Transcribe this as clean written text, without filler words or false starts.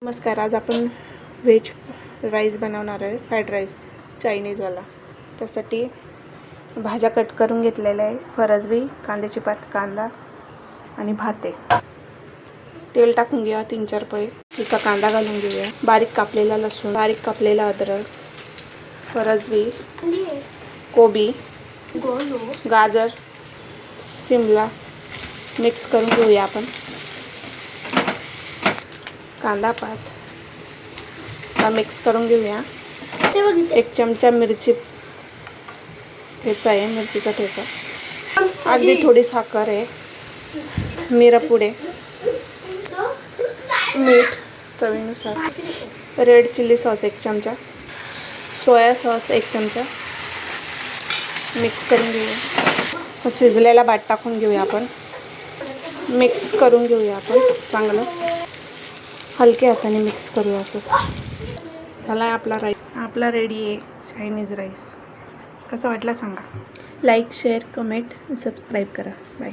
नमस्कार, आज आपण व्हेज राईस बनवणार आहे, फ्राईड राईस चायनीजवाला. त्यासाठी भाज्या कट करून घेतलेल्या आहे, फरसबी, कांद्याची पात, कांदा आणि भात आहे. तेल टाकून घेऊया 3-4 पळी. तिचा कांदा घालून घेऊया, बारीक कापलेला लसूण, बारीक कापलेला अद्रक, फरसबी, कोबी, गाजर, शिमला मिक्स करून घेऊया आपण. कांदा पात मिक्स करून घेऊया. 1 चमचा मिरची ठेचा आहे, मिरचीचा ठेचा, अगदी थोडी साखर आहे, मिरपुडे, मीठ चवीनुसार, रेड चिली सॉस 1 चमचा, सोया सॉस 1 चमचा. मिक्स करून घेऊया. शिजलेला भात टाकून घेऊया आपण. मिक्स करून घेऊया आपण चांगलं, हलक्या हाताने मिक्स करूया. असं झाला आपला रेडी आहे चायनीज राईस. कसा वाटला सांगा. लाईक, शेअर, कमेंट, सबस्क्राईब करा. बाय.